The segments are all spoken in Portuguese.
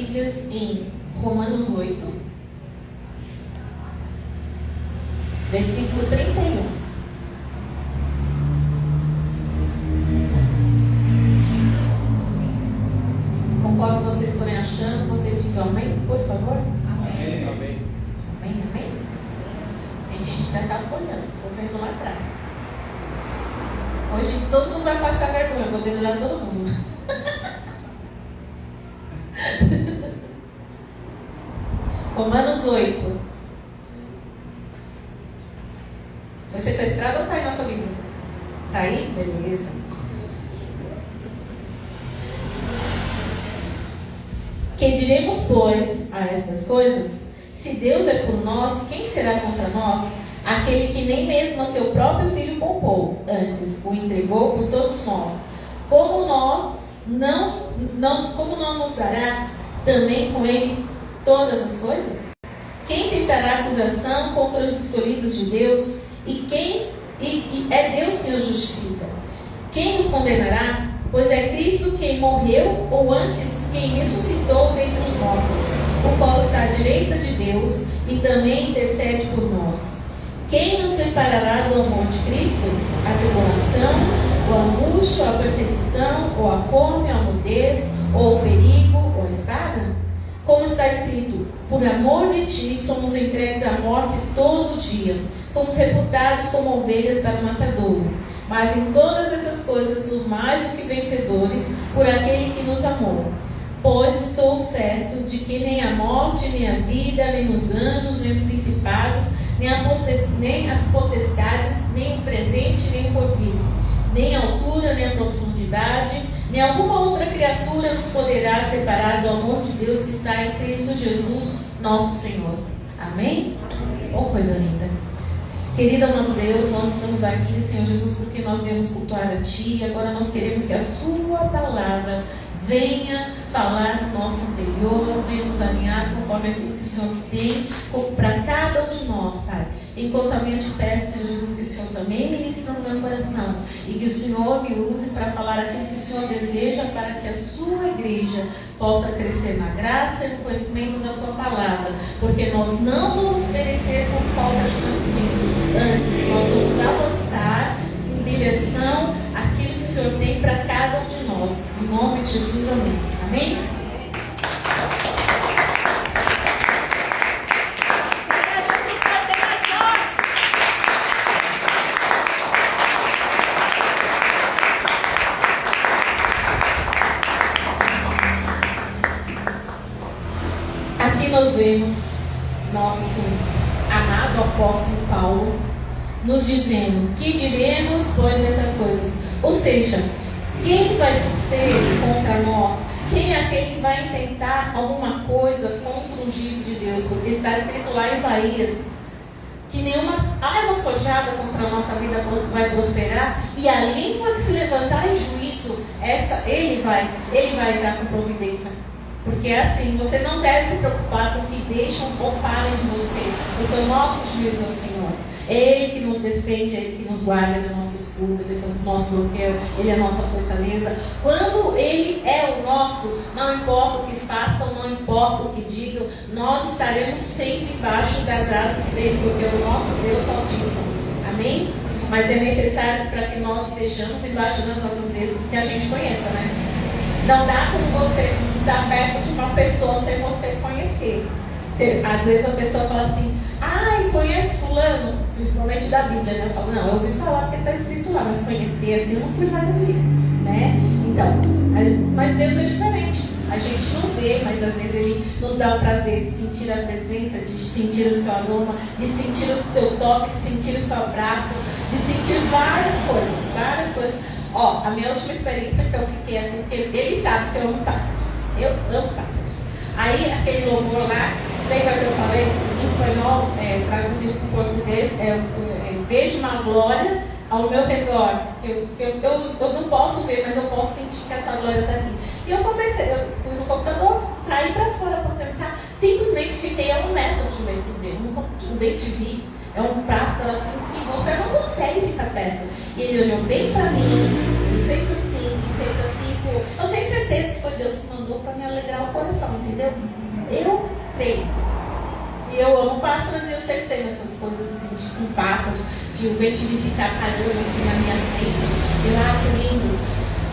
Bíblias em Romanos 8, versículo 31. Conforme vocês forem achando, vocês ficam amém, por favor? Amém. Amém. Amém, amém? Tem gente que ainda está folhando, estou vendo lá atrás. Hoje todo mundo vai passar vergonha, vou dedurar todo mundo. Romanos 8. Foi sequestrado ou está aí na sua Bíblia? Está aí? Beleza. Que diremos, pois, a estas coisas? Se Deus é por nós, quem será contra nós? Aquele que nem mesmo a seu próprio Filho poupou, antes o entregou por todos nós. Como não nos dará também com ele todas as coisas? Quem tentará acusação contra os escolhidos de Deus? E é Deus quem os justifica. Quem os condenará? Pois é Cristo quem morreu, ou antes, quem ressuscitou dentre os mortos, o qual está à direita de Deus e também intercede por nós. Quem nos separará do amor de Cristo? A tribulação, ou a angústia, ou a perseguição, ou a fome, ou a nudez, ou o perigo, ou a espada? Como está escrito, por amor de ti somos entregues à morte todo dia, fomos reputados como ovelhas para o matadouro. Mas em todas essas coisas somos mais do que vencedores por aquele que nos amou. Pois estou certo de que nem a morte, nem a vida, nem os anjos, nem os principados, nem as potestades, nem o presente, nem o porvir, nem a altura, nem a profundidade, nem alguma outra criatura nos poderá separar do amor de Deus que está em Cristo Jesus, nosso Senhor. Amém? Oh, coisa linda. Querido amado Deus, nós estamos aqui, Senhor Jesus, porque nós viemos cultuar a Ti, e agora nós queremos que a Sua palavra venha falar no nosso interior, venha nos alinhar conforme aquilo que o Senhor tem para cada um de nós, Pai. Enquanto a minha te peço, Senhor Jesus, que o Senhor também ministre no meu coração e que o Senhor me use para falar aquilo que o Senhor deseja para que a sua igreja possa crescer na graça e no conhecimento da tua palavra, porque nós não vamos perecer por falta de conhecimento. Antes, nós vamos avançar em direção àquilo que o Senhor tem para cada um de nós. Em nome de Jesus, amém. Amém? Aqui nós vemos nosso amado apóstolo Paulo nos dizendo: que diremos, pois, dessas coisas? Ou seja, quem vai ser contra nós? Quem é aquele que vai tentar alguma coisa contra o ungido de Deus? Porque está escrito lá em Isaías que nenhuma arma forjada contra a nossa vida vai prosperar, e a língua que se levantar em juízo, ele vai entrar com providência. Porque é assim, você não deve se preocupar com o que deixam ou falem de você, porque o nosso juiz é o Senhor. É Ele que nos defende, é Ele que nos guarda, Ele é o nosso escudo, Ele é o nosso bloqueio, Ele é a nossa fortaleza. Quando Ele é o nosso, não importa o que façam, não importa o que digam, nós estaremos sempre embaixo das asas dEle, porque é o nosso Deus Altíssimo. Amém? Mas é necessário para que nós estejamos embaixo das asas dEle, que a gente conheça, né? Não dá como você estar perto de uma pessoa sem você conhecer. Às vezes a pessoa fala assim: ai, conhece fulano? Principalmente da Bíblia, né? Eu falo: não, eu ouvi falar porque está escrito lá, mas conhecer assim, eu não fui lá no Rio, né? Então, mas Deus é diferente. A gente não vê, mas às vezes Ele nos dá o prazer de sentir a presença, de sentir o seu aroma, de sentir o seu toque, de sentir o seu abraço, de sentir várias coisas. Ó, a minha última experiência que eu fiquei assim, porque Ele sabe que eu amo pássaros. Eu amo pássaros. Aí, aquele louvor lá, lembra que eu falei em espanhol, traduzido para o português, vejo uma glória ao meu redor, que eu não posso ver, mas eu posso sentir que essa glória está aqui. E eu pus o computador, saí para fora para cantar, simplesmente fiquei a 1 metro de um bem-te-vi. É um pássaro assim que você não consegue ficar perto. E ele olhou bem para mim, e fez assim, eu tenho certeza que foi Deus que mandou para me alegrar o coração, entendeu? Eu creio. E eu amo pássaros e eu sempre tenho essas coisas assim, tipo um pássaro, de o vento me ficar parando assim na minha frente. Que lindo.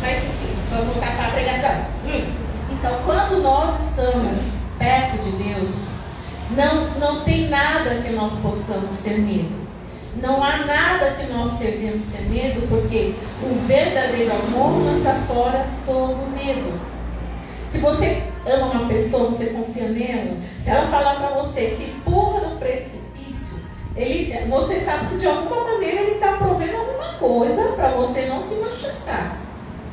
Mas enfim, vamos voltar para a pregação. Então, quando nós estamos perto de Deus, não tem nada que nós possamos ter medo. Não há nada que nós devemos ter medo, porque o verdadeiro amor lança fora todo medo. Se você ama uma pessoa, você confia nela, se ela falar para você, se pula no precipício, você sabe que de alguma maneira ele está provendo alguma coisa para você não se machucar,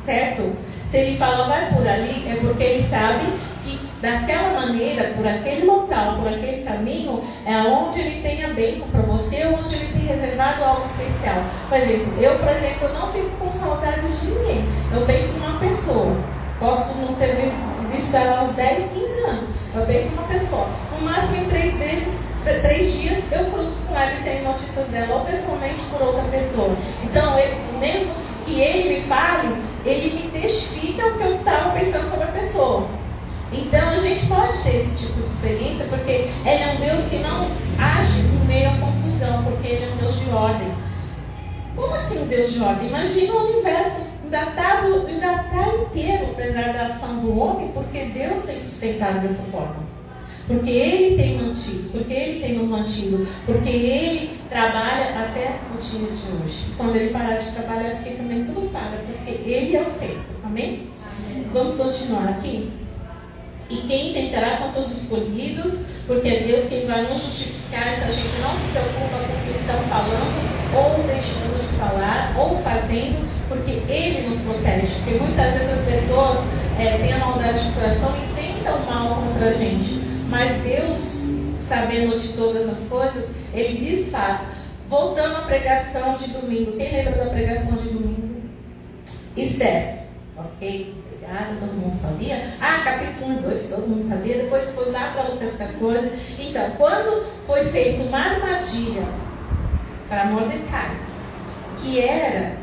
certo? Se ele fala vai por ali, é porque ele sabe que daquela maneira, por aquele local, por aquele caminho, é onde ele tem a bênção para você, onde ele tem reservado algo especial. Por exemplo, eu não fico com saudades de ninguém. Eu penso numa pessoa. Posso não ter visto ela há uns 10, 15 anos. Eu penso numa pessoa. No máximo em 3 dias eu cruzo com ela e tenho notícias dela, ou pessoalmente por outra pessoa. Então, mesmo que ele me fale, ele me testifica o que eu estava pensando sobre a pessoa. Então a gente pode ter esse tipo de experiência, porque ele é um Deus que não age no meio à confusão, porque ele é um Deus de ordem. Como assim um Deus de ordem? Imagina o universo ainda está inteiro, apesar da ação do homem, porque Deus tem sustentado dessa forma. Porque Ele tem mantido, porque Ele tem nos mantido, porque Ele trabalha até o dia de hoje. Quando Ele parar de trabalhar, acho que também tudo para, porque Ele é o centro. Amém? Vamos continuar aqui. E quem tentará contra os escolhidos, porque é Deus quem vai nos justificar, então a gente não se preocupa com o que estão falando, ou deixando de falar, ou fazendo, porque Ele nos protege. Porque muitas vezes as pessoas têm a maldade de coração e tentam mal contra a gente. Mas Deus, sabendo de todas as coisas, Ele desfaz. Voltando à pregação de domingo. Quem lembra da pregação de domingo? Esther. Ok? Obrigada, todo mundo sabia? Capítulo 1 e 2, todo mundo sabia. Depois foi lá para Lucas 14. Então, quando foi feita uma armadilha para Mordecai, que era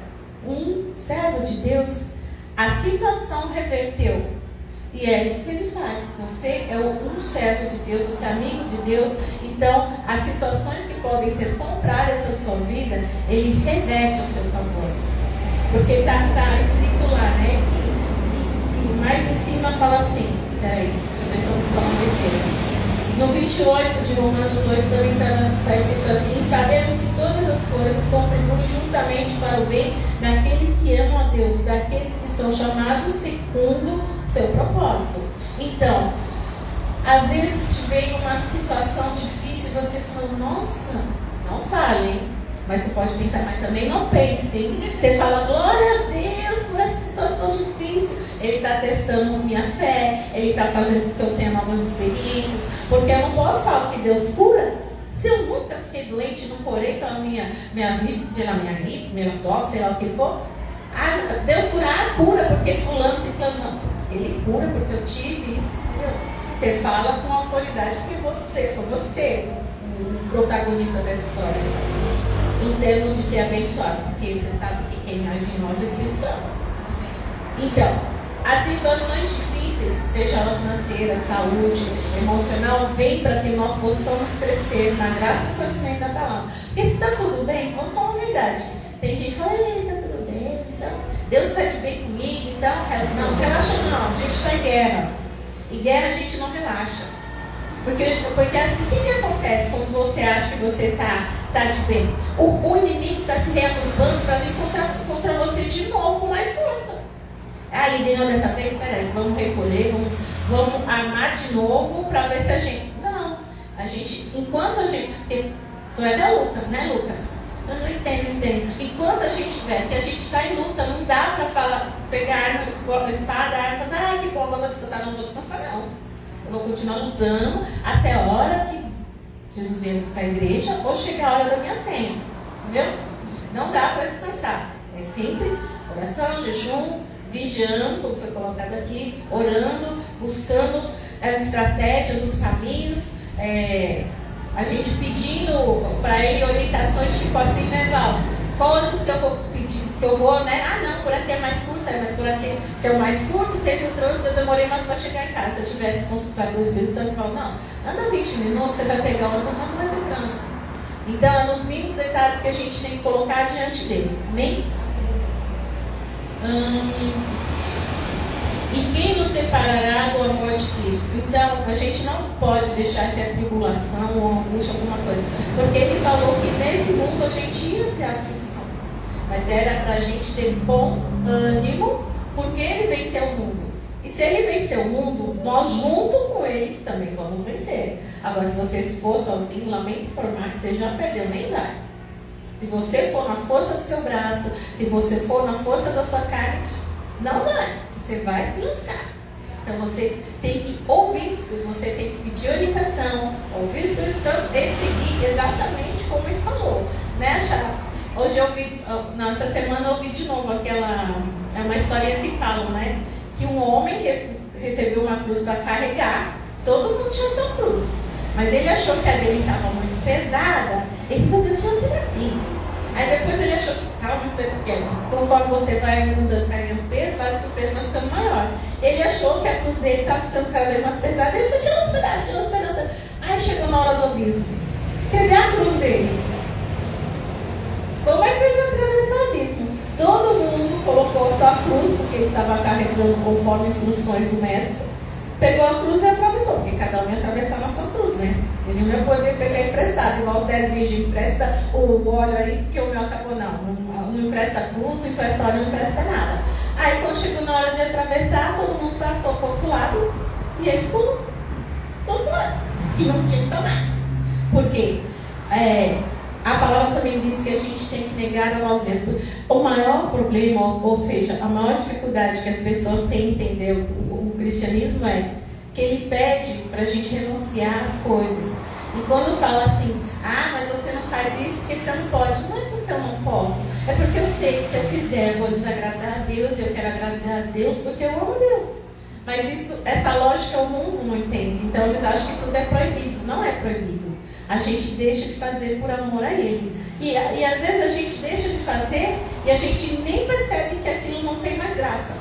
um servo de Deus, a situação reverteu. E é isso que ele faz. Você é um servo de Deus, você é amigo de Deus. Então, as situações que podem ser contrárias à sua vida, ele reverte ao seu favor. Porque está escrito lá, né? Que mais em cima fala assim. Peraí, deixa eu ver se eu estou falando besteira. No 28 de Romanos 8 também está escrito assim: sabemos que todas as coisas contribuem juntamente para o bem daqueles que amam a Deus, daqueles que são chamados segundo seu propósito. Então, às vezes vem uma situação difícil e você fala, nossa, não fale, mas você pode pensar, mas também não pense. Você fala, glória a Deus por essa situação difícil. Ele está testando minha fé, Ele está fazendo com que eu tenha novas experiências, porque eu não posso falar que Deus cura se eu nunca fiquei doente, não curei pela minha gripe, minha tosse, sei lá o que for. Deus cura porque fulano se clamou. Ele cura porque eu tive isso, entendeu? Você fala com autoridade porque foi você o protagonista dessa história. Em termos de ser abençoado, porque você sabe que quem age em nós é o Espírito Santo. Então, as situações difíceis, seja ela financeira, saúde, emocional, vem para que nós possamos crescer na graça e no conhecimento da palavra. Porque se está tudo bem, vamos falar a verdade. Tem gente que fala, está tudo bem, então Deus está de bem comigo, então não, relaxa não, a gente está em guerra. E guerra a gente não relaxa. Porque assim, o que acontece quando você acha que você está de bem? O inimigo está se reagrupando para vir contra você de novo com mais força. Ele ganhou dessa vez, peraí, vamos recolher, vamos armar de novo para ver se a gente... Não, enquanto a gente... Porque tu é da Lucas, né, Lucas? Eu não entendo. Enquanto a gente tiver que a gente está em luta, não dá para pegar arma, espada, arma, que bom, agora vou descansar. Não vou descansar, não. Eu vou continuar lutando até a hora que Jesus vier buscar a igreja ou chegar a hora da minha senha. Entendeu? Não dá para descansar. É sempre oração, jejum, vigiando, como foi colocado aqui, orando, buscando as estratégias, os caminhos, a gente pedindo para ele orientações, tipo assim, né, Val? Qual ônibus que eu vou pedir? que eu vou, né? Ah, não, por aqui é mais curto, mas por aqui que é o mais curto, teve o trânsito, eu demorei mais para chegar em casa. Se eu tivesse consultado o Espírito Santo, eu falo, não, anda 20 minutos, você vai pegar o ônibus, mas não vai ter trânsito. Então, é nos mínimos detalhes que a gente tem que colocar diante dele. Amém? E quem nos separará do amor de Cristo? Então, a gente não pode deixar ter tribulação ou angústia, alguma coisa. Porque ele falou que nesse mundo a gente ia ter aflição. Mas era para a gente ter bom ânimo, porque ele venceu o mundo. E se ele venceu o mundo, nós junto com ele também vamos vencer. Agora, se você for sozinho, lamento informar que você já perdeu, nem vai. Se você for na força do seu braço, se você for na força da sua carne, não vai. Você vai se lascar. Então você tem que ouvir o Espírito, você tem que pedir orientação, ouvir o Espírito Santo e seguir exatamente como ele falou. Né, Chá? Hoje eu vi, nessa semana eu ouvi de novo é uma historinha que falam, né? Que um homem recebeu uma cruz para carregar, todo mundo tinha sua cruz. Mas ele achou que a dele estava muito pesada, ele resolveu tirar um pedacinho. Aí depois ele achou que estava muito pesado, porque conforme você vai andando, carregando peso, parece que o peso vai ficando maior. Ele achou que a cruz dele estava ficando cada vez mais pesada, ele foi tirando os pedaços. Aí chegou na hora do abismo. Cadê a cruz dele? Como é que ele ia atravessar o abismo? Todo mundo colocou a sua cruz, porque ele estava carregando conforme instruções do mestre. Pegou a cruz e atravessou, porque cada um ia atravessar a sua cruz, né? Ele não ia poder pegar emprestado, igual os 10 virgens empresta o óleo aí, porque o meu acabou, não empresta a cruz, não empresta óleo, não empresta nada. Aí quando chegou na hora de atravessar, todo mundo passou para o outro lado e ele ficou do outro lado, que não tinha que mais. Porque a palavra também diz que a gente tem que negar a nós mesmos. O maior problema, ou seja, a maior dificuldade que as pessoas têm em entender o cristianismo é que ele pede para a gente renunciar às coisas. E quando fala assim, mas você não faz isso porque você não pode. Não é porque eu não posso, é porque eu sei que se eu fizer eu vou desagradar a Deus, e eu quero agradar a Deus porque eu amo a Deus. Mas essa lógica o mundo não entende. Então eles acham que tudo é proibido. Não é proibido. A gente deixa de fazer por amor a Ele. E às vezes a gente deixa de fazer e a gente nem percebe que aquilo não tem mais graça.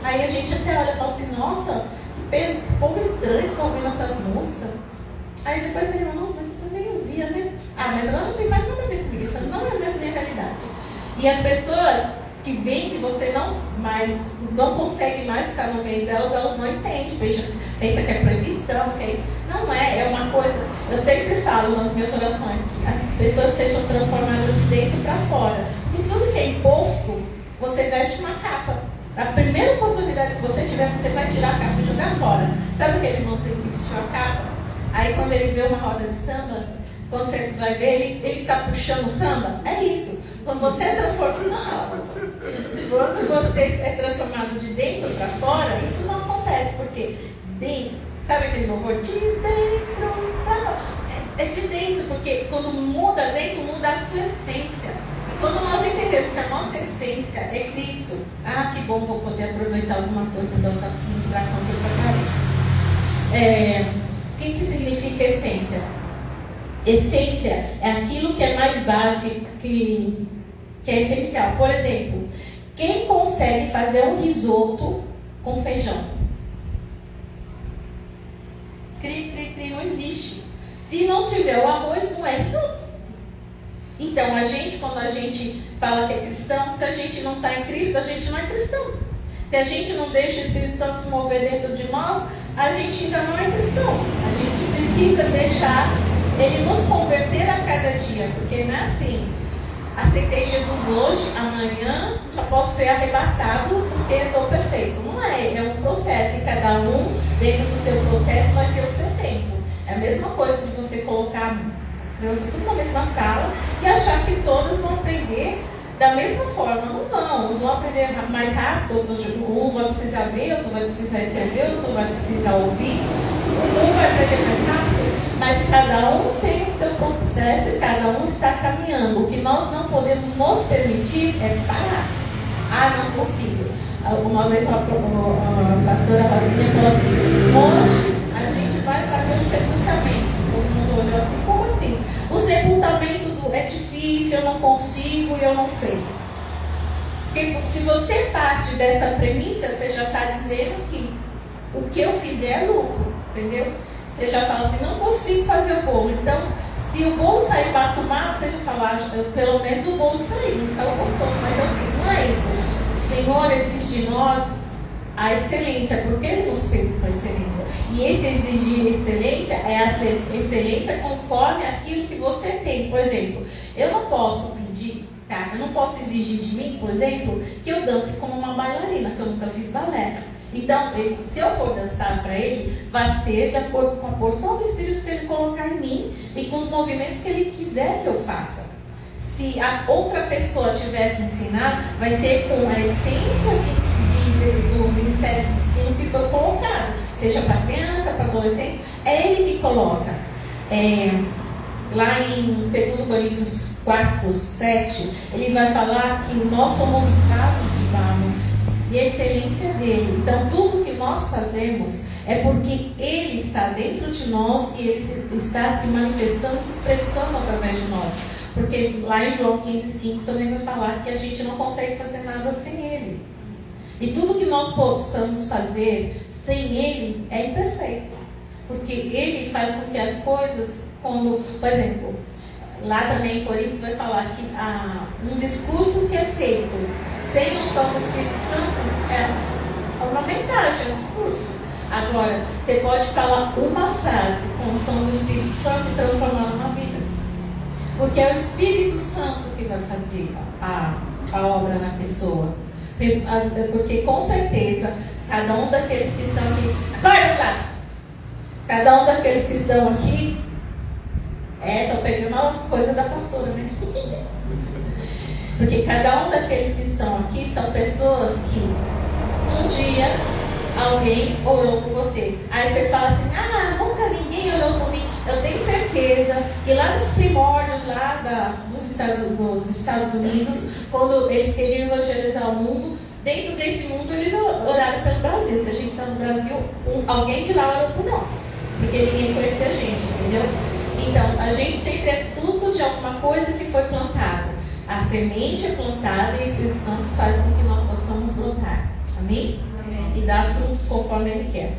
Aí a gente até olha e fala assim, nossa, que povo estranho que está ouvindo essas músicas. Aí depois você fala, nossa, mas eu também ouvia, né? Mas agora não tem mais nada a ver comigo, isso não é mais minha realidade. E as pessoas que veem que você não consegue mais ficar no meio delas, elas não entendem, pensa que é proibição, que é isso. Não é uma coisa, eu sempre falo nas minhas orações, que as pessoas sejam transformadas de dentro para fora. Porque tudo que é imposto, você veste uma capa. A primeira oportunidade que você tiver, você vai tirar a capa e jogar fora. Sabe aquele irmão que vestiu a capa? Aí quando ele vê uma roda de samba, quando você vai ver, ele está puxando o samba. É isso. Quando você é transformado, quando você é transformado de dentro para fora, isso não acontece, porque dentro, sabe aquele louvor? De dentro para fora. É de dentro, porque quando muda dentro, muda a sua essência. E quando nós entendemos que a nossa essência é Cristo, que bom, vou poder aproveitar alguma coisa da outra administração que eu preparei. O que significa essência? Essência é aquilo que é mais básico, que é essencial. Por exemplo, quem consegue fazer um risoto com feijão? Não existe. Se não tiver o arroz, não é risoto. Então, quando a gente fala que é cristão, se a gente não está em Cristo, a gente não é cristão. Se a gente não deixa o Espírito Santo se mover dentro de nós, a gente ainda não é cristão. A gente precisa deixar Ele nos converter a cada dia, porque não é assim, aceitei Jesus hoje, amanhã já posso ser arrebatado porque estou perfeito. Não é um processo, e cada um, dentro do seu processo, vai ter o seu tempo. É a mesma coisa de você colocar as crianças tudo na mesma sala e achar que todas vão aprender da mesma forma. Não vão, uns vão aprender mais rápido, outros um vai precisar ver, outro vai precisar escrever, outro vai precisar ouvir, um vai aprender mais rápido. Mas cada um tem o seu processo e cada um está caminhando. O que nós não podemos nos permitir é parar. Não consigo. Uma vez a pastora Rosinha falou assim, hoje a gente vai fazer um sepultamento. Todo mundo olhou assim, como assim? O sepultamento é difícil, eu não consigo e eu não sei. Porque se você parte dessa premissa, você já está dizendo que o que eu fizer é lucro, entendeu? Você já fala assim, não consigo fazer o bolo. Então, se o bolo sair batumado, você já fala, pelo menos o bolo saiu, não saiu gostoso, mas eu fiz. Não é isso. O Senhor exige de nós a excelência, porque Ele nos fez com excelência. E esse exigir excelência é a excelência conforme aquilo que você tem. Por exemplo, eu não posso pedir, tá? Eu não posso exigir de mim, por exemplo, que eu dance como uma bailarina, que eu nunca fiz balé. Então, se eu for dançar para Ele, vai ser de acordo com a porção do Espírito que Ele colocar em mim e com os movimentos que Ele quiser que eu faça. Se a outra pessoa tiver que ensinar, vai ser com a essência do Ministério de Ensino que foi colocado, seja para criança, para adolescente, é Ele que coloca. Lá em 2 Coríntios 4, 7, ele vai falar que nós somos vasos de barro e a excelência dele. Então, tudo que nós fazemos é porque Ele está dentro de nós e Ele está se manifestando, se expressando através de nós. Porque lá em João 15,5 também vai falar que a gente não consegue fazer nada sem Ele. E tudo que nós possamos fazer sem Ele é imperfeito. Porque Ele faz com que as coisas, quando, por exemplo, lá também em Coríntios vai falar que um discurso que é feito sem unção do Espírito Santo é uma mensagem, é um discurso. Agora, você pode falar uma frase com unção do Espírito Santo e transformar numa vida. Porque é o Espírito Santo que vai fazer a obra na pessoa. Porque com certeza, cada um daqueles que estão aqui. Acorda, Flávio! Cada um daqueles que estão aqui. Estou pegando as coisas da pastora, né? Porque cada um daqueles que estão aqui são pessoas que um dia alguém orou por você. Aí você fala assim, nunca ninguém orou por mim. Eu tenho certeza que lá nos primórdios dos Estados Unidos, quando eles queriam evangelizar o mundo, dentro desse mundo eles oraram pelo Brasil. Se a gente está no Brasil, alguém de lá orou por nós. Porque ninguém conhecia a gente, entendeu? Então, a gente sempre é fruto de alguma coisa que foi plantada. A semente é plantada e o Espírito Santo faz com que nós possamos brotar. Amém? Amém. E dar frutos conforme Ele quer.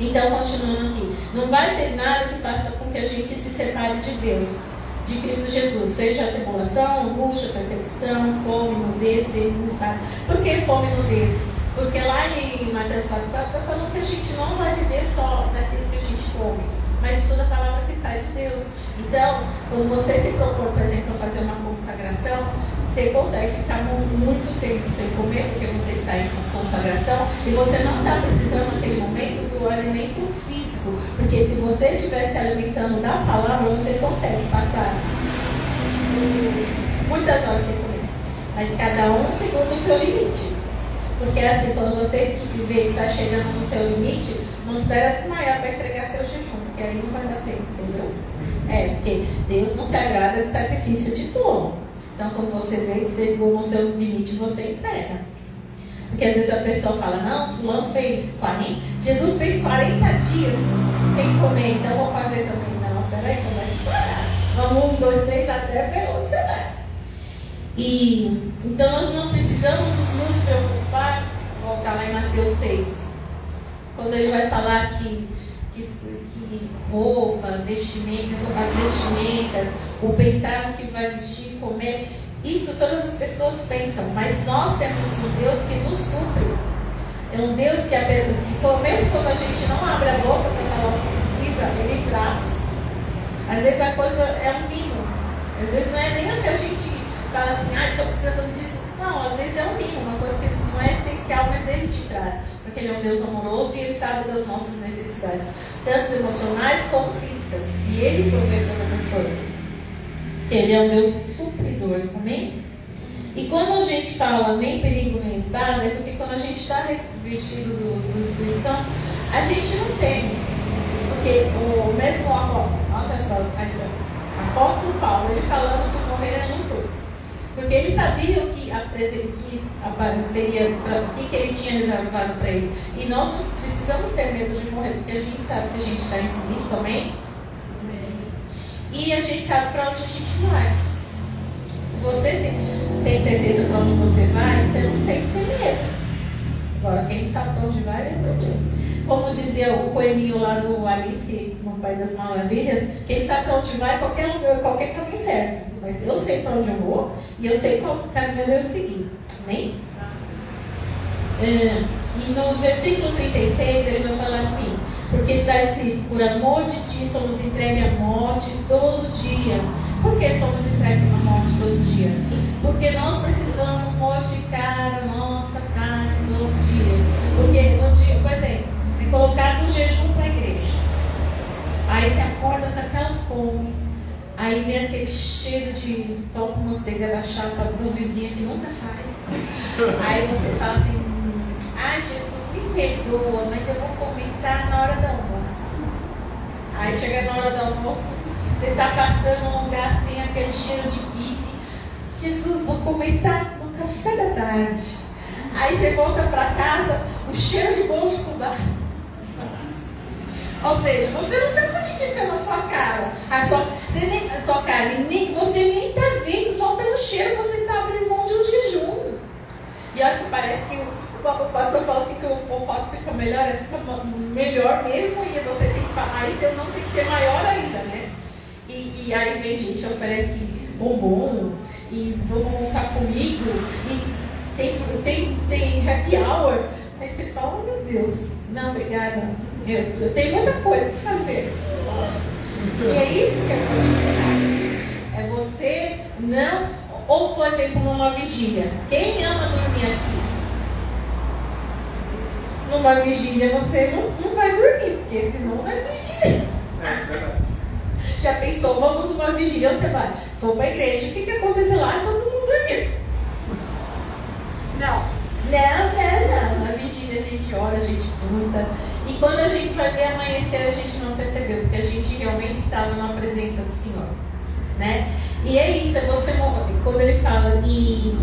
Então, continuando aqui. Não vai ter nada que faça com que a gente se separe de Deus, de Cristo Jesus. Seja a tribulação, angústia, perseguição, fome, nudez, perigo, espada. Por que fome e nudez? Porque lá em Mateus 4,4 está falando que a gente não vai viver só daquilo que a gente come, mas de toda a palavra que sai de Deus. Então, quando você se propõe, por exemplo, a fazer uma consagração, você consegue ficar muito tempo sem comer, porque você está em consagração, e você não está precisando naquele momento do alimento físico, porque se você estiver se alimentando da palavra, você consegue passar muitas horas sem comer, mas cada um segundo o seu limite. Porque assim, quando você vê que está chegando no seu limite, não espera desmaiar para entregar seu jejum, porque aí não vai dar tempo, entendeu? Porque Deus não se agrada de sacrifício de tolo. Então, quando você vê que chegou no seu limite, você entrega. Porque às vezes a pessoa fala, não, fulano fez 40, Jesus fez 40 dias sem comer, então vou fazer também. Não, peraí, como é que parar? Vamos 1, 2, 3, até ver onde você vai. E então nós não precisamos nos preocupar, voltar lá em Mateus 6, quando ele vai falar que roupa, vestimenta, as vestimentas, o pensar no que vai vestir, comer, isso todas as pessoas pensam, mas nós temos um Deus que nos supre. É um Deus que mesmo quando a gente não abre a boca para falar o que precisa, Ele traz. Às vezes a coisa é um mimo, às vezes não é nem o que a gente fala assim, estou precisando disso. Não, às vezes é um mimo, uma coisa que não é essencial, mas Ele te traz. Porque Ele é um Deus amoroso e Ele sabe das nossas necessidades, tanto emocionais como físicas. E Ele provê todas as coisas. Ele é um Deus supridor, amém? E quando a gente fala nem perigo nem espada, é porque quando a gente está vestido do Espírito Santo, a gente não teme. Porque o mesmo apóstolo Paulo, ele falando que morrer é lucro. Porque ele sabia o que apareceria, o que ele tinha reservado para ele. E nós não precisamos ter medo de morrer, porque a gente sabe que a gente está em Cristo, amém? Amém. E a gente sabe para onde a gente vai. Se você tem... tem certeza para onde você vai, você não tem que ter medo. Agora, quem não sabe para onde vai é problema. Como dizia o coelhinho lá do Alice, no País das Maravilhas, quem sabe para onde vai, qualquer caminho serve. Mas eu sei para onde eu vou e eu sei qual caminho eu devo seguir. Amém? E no versículo 36 ele vai falar assim: porque está escrito, por amor de ti somos entregues à morte todo dia. Por que somos entregues à morte todo dia? Porque nós precisamos mortificar a nossa carne todo dia. Porque no dia, por exemplo, é colocado um jejum para a igreja. Aí você acorda com aquela fome. Aí vem aquele cheiro de pão com manteiga da chapa do vizinho que nunca faz. Aí você fala assim: ai, Jesus, me perdoa, mas eu vou começar na hora do almoço. Aí chega na hora do almoço, você está passando num lugar que tem aquele cheiro de bife. Jesus, vou começar no café da tarde. Aí você volta para casa, o cheiro de bolo de fubá. Ou seja, você não está modificando a sua cara, a sua carne, você nem está vendo, só pelo cheiro você está abrindo mão de um jejum. E olha que parece que o pastor fala assim que o foco fica melhor, fica melhor mesmo, e você tem que falar, aí seu não tem que ser maior ainda, né? E aí vem gente, oferece bombom, e vamos almoçar comigo, e tem happy hour. Aí você fala: oh meu Deus, não, obrigada. Eu tenho muita coisa para fazer. E é isso que é mortificar. É você não... Ou, por exemplo, numa vigília. Quem ama dormir aqui? Numa vigília você não vai dormir, porque senão não é vigília. Já pensou? Vamos numa vigília, onde você vai? Vou para a igreja. O que acontece lá? Todo mundo dormindo. Não. Na vigília a gente ora, a gente luta. E quando a gente vai ver amanhecer, a gente não percebeu, porque a gente realmente estava na presença do Senhor, né? E é isso, é você morrer. Quando ele fala em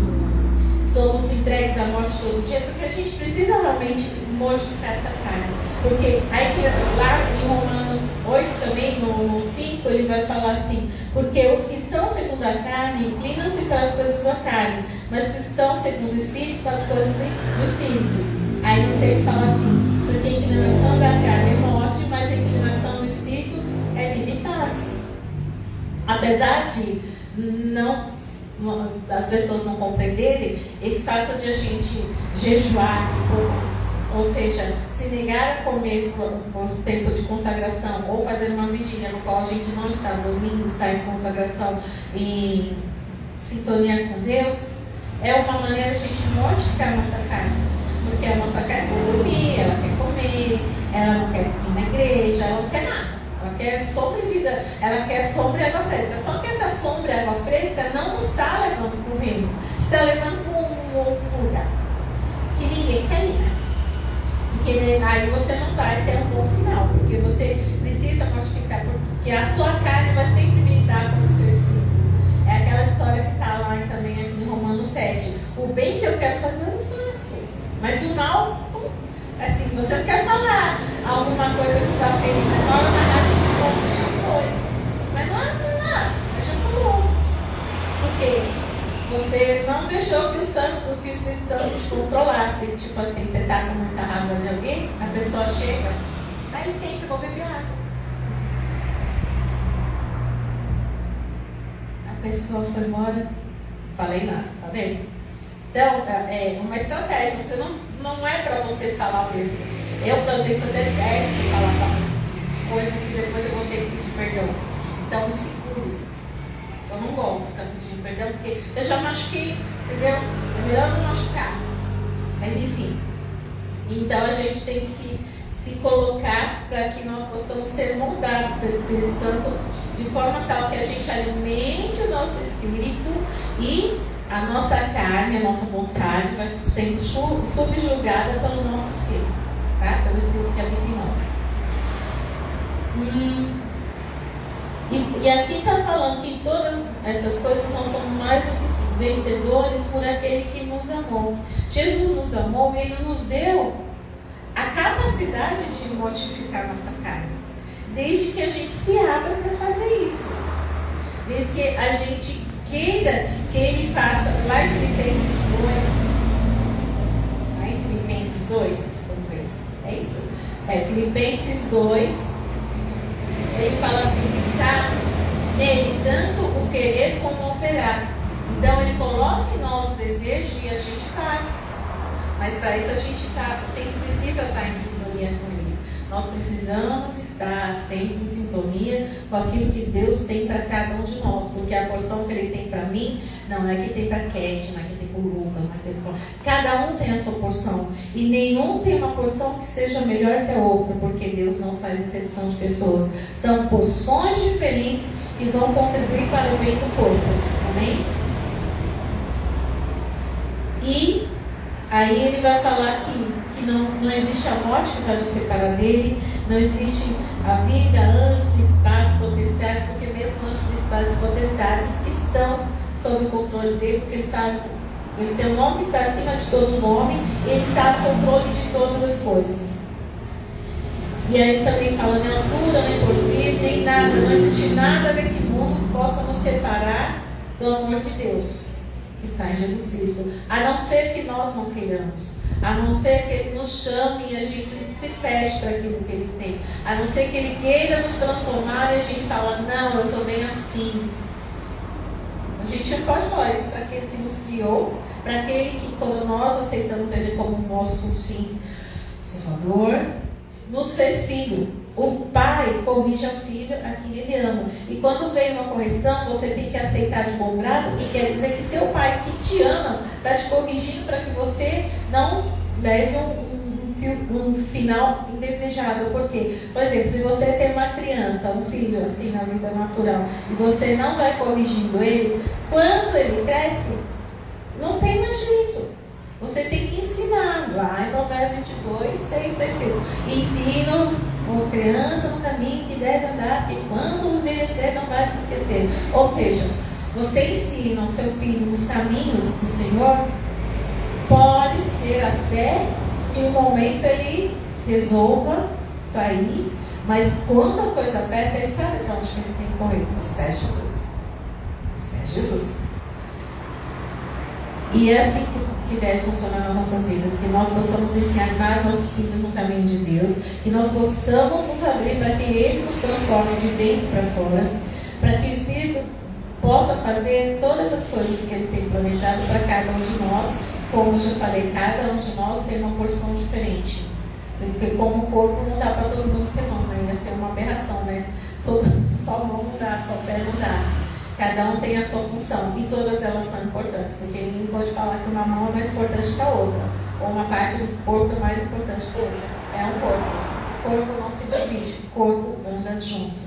somos entregues à morte todo dia, porque a gente precisa realmente modificar essa carne. Porque aí lá em Romanos 8 também, no 5, ele vai falar assim: porque os que são segundo a carne inclinam-se para as coisas da carne, mas os que são segundo o Espírito para as coisas do Espírito. Aí no 6 fala assim: porque a inclinação da carne é morte, mas a inclinação do Espírito é vida e paz. Apesar de as pessoas não compreenderem, esse fato de a gente jejuar, ou seja, se negar a comer por tempo de consagração, ou fazer uma vigília no qual a gente não está dormindo, está em consagração, em sintonia com Deus, é uma maneira de a gente mortificar a nossa carne. Porque a nossa carne quer dormir, ela quer comer, ela não quer ir na igreja, ela não quer nada. Ela quer sombra e vida, ela quer sombra e água fresca. Só que essa sombra e água fresca não nos está levando para o reino, está levando para um outro lugar que ninguém quer ir. Porque aí você não vai ter um bom final, porque você precisa mortificar, porque a sua carne vai sempre militar com o seu espírito. É aquela história que está lá também aqui em Romanos 7. O bem que eu quero fazer eu não faço, mas o mal, assim, você não quer falar alguma coisa que está ferindo, mas na hora da rádio já foi. Mas não é nada, já falou. Porque você não deixou que o Espírito Santo te controlasse. Tipo assim, você está com muita raiva de alguém, a pessoa chega, dá licença, vou beber água. A pessoa foi embora, falei nada, tá vendo? Então, é uma estratégia. Você não é para você falar mesmo. Eu, por exemplo, eu detesto falar coisas que depois eu vou ter que pedir perdão. Então, me seguro. Eu não gosto de ficar pedindo perdão, porque eu já machuquei, entendeu? É melhor não machucar. Mas, enfim. Então, a gente tem que se colocar para que nós possamos ser moldados pelo Espírito Santo de forma tal que a gente alimente o nosso espírito e a nossa carne, a nossa vontade vai sendo subjugada pelo nosso espírito, tá? Pelo espírito que habita em nós. E aqui está falando que todas essas coisas nós somos mais do que vencedores por aquele que nos amou. Jesus nos amou e Ele nos deu a capacidade de mortificar nossa carne, desde que a gente se abra para fazer isso, desde que a gente queira que ele faça, lá em Filipenses 2, vamos ver, é isso? Filipenses 2, ele fala assim, que está nele tanto o querer como o operar. Então ele coloca em nós o desejo e a gente faz. Mas para isso a gente precisa estar em sintonia com ele. Nós precisamos estar sempre em sintonia com aquilo que Deus tem para cada um de nós. Porque a porção que ele tem para mim, não é que tem para Cat, não é que tem para o Lucas, não é que tem para... Cada um tem a sua porção. E nenhum tem uma porção que seja melhor que a outra, porque Deus não faz exceção de pessoas. São porções diferentes que vão contribuir para o bem do corpo. Amém? E aí ele vai falar que não existe a morte que vai nos separar dele, não existe a vida, anjos, principados, potestades, porque mesmo anjos, principados e potestades que estão sob o controle dele, porque ele tem um nome que está acima de todo nome, e ele sabe o controle de todas as coisas. E aí ele também fala, nem altura, nem porvir, nem nada, não existe nada nesse mundo que possa nos separar do amor de Deus que está em Jesus Cristo, a não ser que nós não queiramos, a não ser que Ele nos chame e a gente se feche para aquilo que Ele tem, a não ser que Ele queira nos transformar e a gente fala, não, eu estou bem assim. A gente não pode falar isso para aquele que nos criou, para aquele que, quando nós aceitamos Ele como nosso fim salvador, nos fez filho. O pai corrige a filha a quem ele ama. E quando vem uma correção, você tem que aceitar de bom grado, porque quer dizer que seu pai que te ama está te corrigindo para que você não leve um final indesejável. Por quê? Por exemplo, se você tem uma criança, um filho assim na vida natural, e você não vai corrigindo ele, quando ele cresce, não tem mais jeito. Você tem que ensinar. Lá em Provérbios 22, 6 está escrito: ensina uma criança no caminho que deve andar, e quando envelhecer não vai se esquecer. Ou seja, você ensina o seu filho nos caminhos do Senhor, pode ser até que um momento ele resolva sair, mas quando a coisa aperta, ele sabe para onde que ele tem que correr. Os pés de Jesus. Os pés de Jesus. E é assim que deve funcionar nas nossas vidas, que nós possamos ensinar nossos filhos no caminho de Deus, que nós possamos nos abrir para que Ele nos transforme de dentro para fora, para que o Espírito possa fazer todas as coisas que Ele tem planejado para cada um de nós. Como eu já falei, cada um de nós tem uma porção diferente, porque como o corpo não dá para todo mundo ser mão, né? Ia ser uma aberração, né? Só mão não dá, só pé não dá. Cada um tem a sua função e todas elas são importantes, porque ninguém pode falar que uma mão é mais importante que a outra, ou uma parte do corpo é mais importante que a outra. É um corpo. O corpo não se divide, o corpo anda junto.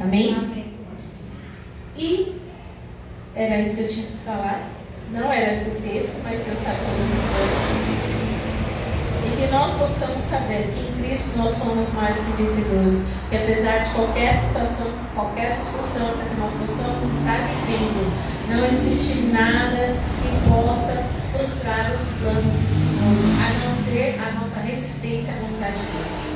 Amém? Amém. E era isso que eu tinha que falar. Não era esse texto, mas Deus sabe todas as coisas. E que nós possamos saber que em Cristo nós somos mais que vencedores. Que apesar de qualquer situação, qualquer circunstância que nós possamos estar vivendo, não existe nada que possa frustrar os planos do Senhor, a não ser a nossa resistência à vontade dele.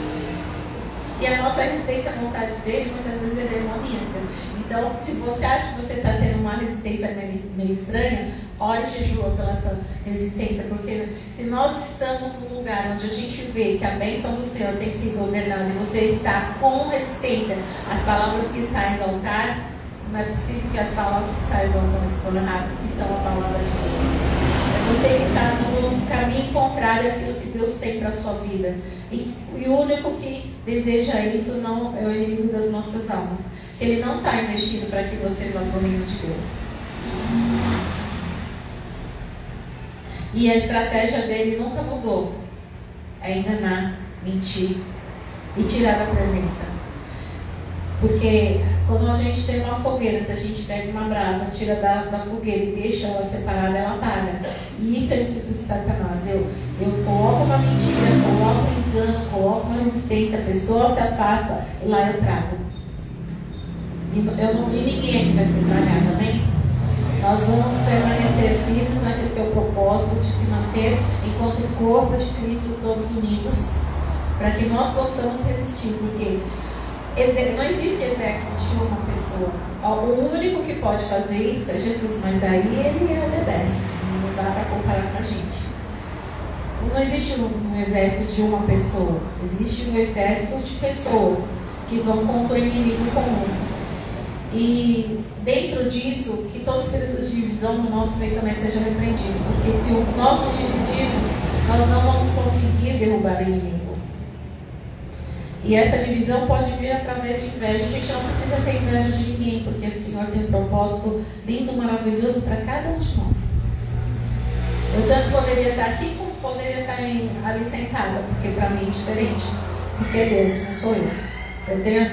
E a nossa resistência à vontade dele muitas vezes é demoníaca. Então, se você acha que você está tendo uma resistência meio estranha, ore e jejua pela essa resistência, porque se nós estamos num lugar onde a gente vê que a bênção do Senhor tem sido ordenada e você está com resistência às palavras que saem do altar, não é possível que as palavras que saem do altar estão erradas, que são a palavra de Deus. É você que está indo no caminho contrário àquilo que Deus tem para a sua vida. E o único que deseja isso não é o inimigo das nossas almas. Ele não está investindo para que você vá para o reino de Deus. E a estratégia dele nunca mudou. É enganar, mentir e tirar da presença. Porque quando a gente tem uma fogueira, se a gente pega uma brasa, tira da fogueira e deixa ela separada, ela apaga. E isso é o intuito de Satanás. Eu coloco uma mentira, coloco um engano, coloco uma resistência, a pessoa se afasta e lá eu trago. E ninguém aqui vai ser tragado, amém? Nós vamos permanecer firmes naquilo que é o propósito de se manter enquanto o corpo de Cristo todos unidos, para que nós possamos resistir, porque Não existe exército de uma pessoa. O único que pode fazer isso é Jesus, mas aí ele é o the best. Não dá para comparar com a gente. Não existe um exército de uma pessoa. Existe um exército de pessoas que vão contra o inimigo comum. E dentro disso, que todo espírito de divisão no nosso meio também seja repreendido. Porque se nós nos dividirmos, nós não vamos conseguir derrubar o inimigo. E essa divisão pode vir através de inveja. A gente não precisa ter inveja de ninguém, porque o Senhor tem um propósito lindo, maravilhoso para cada um de nós. Eu tanto poderia estar aqui como poderia estar ali sentada, porque para mim é diferente. Porque é Deus, não sou eu. Eu tenho,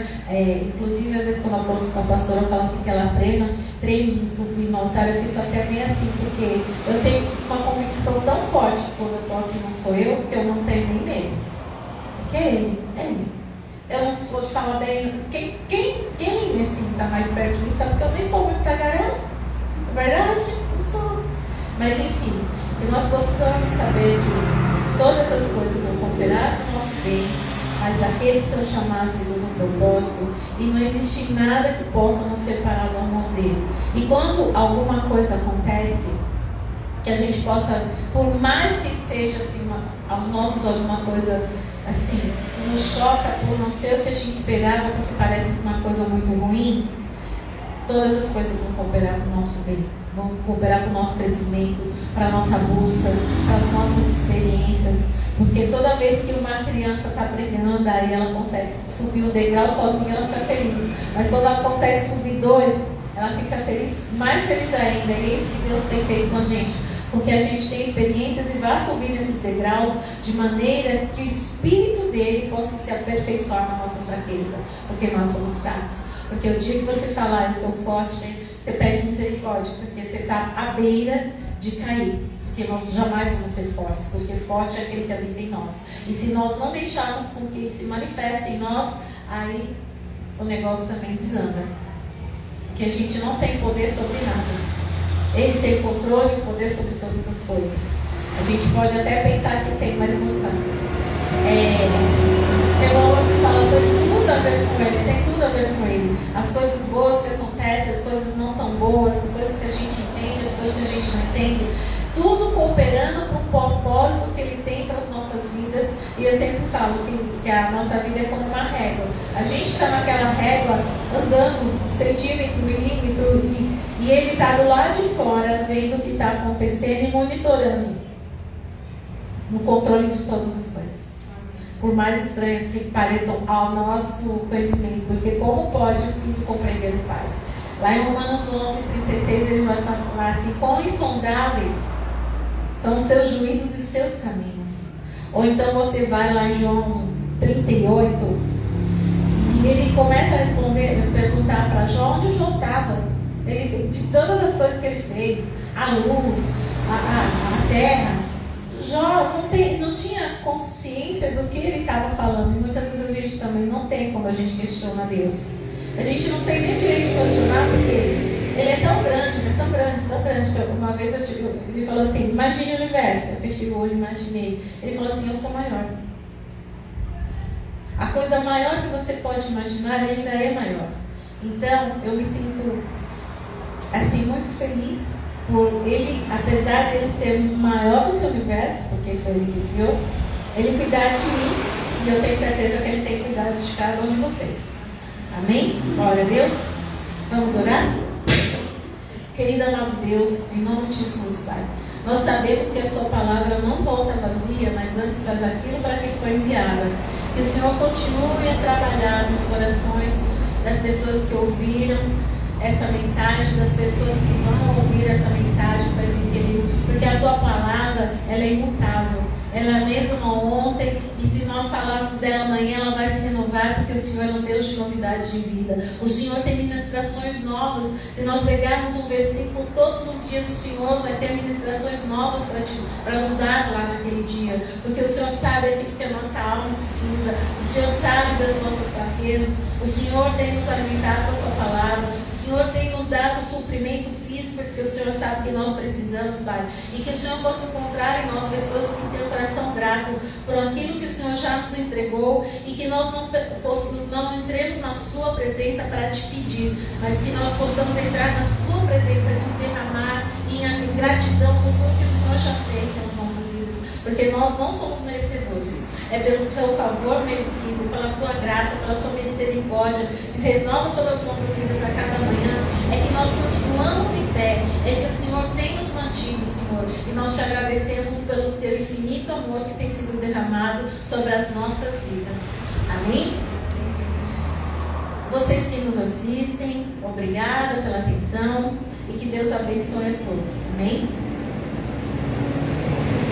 inclusive, às vezes quando a pastora fala assim que ela treme em subir no altar, eu fico até bem assim, porque eu tenho uma convicção tão forte que quando eu estou aqui não sou eu, que eu não tenho nem medo. Porque é Ele. Eu não vou te falar bem. Quem assim, está mais perto de mim sabe que eu nem sou muito tagarela. É verdade? Não sou. Mas enfim, que nós possamos saber que todas as coisas vão cooperar para o nosso bem, mas aqueles que estão chamados segundo o propósito, e não existe nada que possa nos separar do amor dele. E quando alguma coisa acontece, que a gente possa, por mais que seja assim, aos nossos olhos uma coisa assim, nos choca por não ser o que a gente esperava, porque parece uma coisa muito ruim, todas as coisas vão cooperar para o nosso bem, vão cooperar para o nosso crescimento, para a nossa busca, para as nossas experiências, porque toda vez que uma criança está aprendendo a andar e ela consegue subir um degrau sozinha, ela fica feliz, mas quando ela consegue subir 2, ela fica feliz, mais feliz ainda. E é isso que Deus tem feito com a gente, porque a gente tem experiências e vai subir nesses degraus de maneira que o Espírito dele possa se aperfeiçoar na nossa fraqueza, porque nós somos fracos. Porque o dia que você falar, eu sou forte, você pede misericórdia, porque você está à beira de cair. Porque nós jamais vamos ser fortes, porque forte é aquele que habita em nós. E se nós não deixarmos com que ele se manifeste em nós, aí o negócio também desanda. Porque a gente não tem poder sobre nada. Ele tem controle e poder sobre todas as coisas. A gente pode até pensar que tem, mas nunca. Tem um outro que fala, tem tudo a ver com ele, tem tudo a ver com ele. As coisas boas que acontecem, as coisas não tão boas, as coisas que a gente entende, as coisas que a gente não entende, tudo cooperando para um propósito que ele tem para as nossas vidas. E eu sempre falo que a nossa vida é como uma régua. A gente está naquela régua andando centímetro, milímetro, e ele está do lado de fora vendo o que está acontecendo e monitorando no controle de todas as coisas, por mais estranhas que pareçam ao nosso conhecimento, porque como pode o filho compreender o pai? Lá em Romanos 11:36 ele vai falar assim: quão insondáveis são os seus juízos e os seus caminhos. Ou então você vai lá em João 38 e ele começa a responder, perguntar para João onde João estava, de todas as coisas que ele fez, a luz, a terra. Jó não tinha consciência do que ele estava falando. E muitas vezes a gente também não tem quando a gente questiona Deus. A gente não tem nem direito de questionar, porque ele é tão grande, mas tão grande, que uma vez ele falou assim: imagine o universo. Eu fechei o olho e imaginei. Ele falou assim: eu sou maior. A coisa maior que você pode imaginar ainda é maior. Então eu me sinto assim muito feliz por ele, apesar dele ser maior do que o universo, porque foi ele que criou, ele cuidar de mim, e eu tenho certeza que ele tem cuidado de cada um de vocês. Amém? Glória a Deus. Vamos orar? Querido amado Deus, em nome de Jesus, Pai, nós sabemos que a sua palavra não volta vazia, mas antes faz aquilo para que foi enviada. Que o Senhor continue a trabalhar nos corações das pessoas que ouviram essa mensagem, das pessoas que vão ouvir essa mensagem, Pai, sim, querido, porque a tua palavra, ela é imutável, ela é a mesma ontem, e se nós falarmos dela amanhã, ela vai se renovar, porque o Senhor é um Deus de novidade de vida. O Senhor tem ministrações novas. Se nós pegarmos um versículo, todos os dias o Senhor vai ter ministrações novas para nos dar lá naquele dia, porque o Senhor sabe aquilo que a nossa alma precisa, o Senhor sabe das nossas fraquezas, o Senhor tem nos alimentado com a sua palavra, o Senhor tem nos dado o suprimento físico que o Senhor sabe que nós precisamos, Pai. E que o Senhor possa encontrar em nós pessoas que têm o coração grato por aquilo que o Senhor já nos entregou, e que nós não entremos na sua presença para te pedir, mas que nós possamos entrar na sua presença e nos derramar em gratidão por tudo que o Senhor já fez nas nossas vidas, porque nós não somos merecedores. É pelo seu favor merecido, pela tua graça, pela sua misericórdia, que se renova sobre as nossas vidas a cada manhã, é que nós continuamos em pé, é que o Senhor tem nos mantido, Senhor, e nós te agradecemos pelo teu infinito amor que tem sido derramado sobre as nossas vidas. Amém? Vocês que nos assistem, obrigada pela atenção e que Deus abençoe a todos. Amém?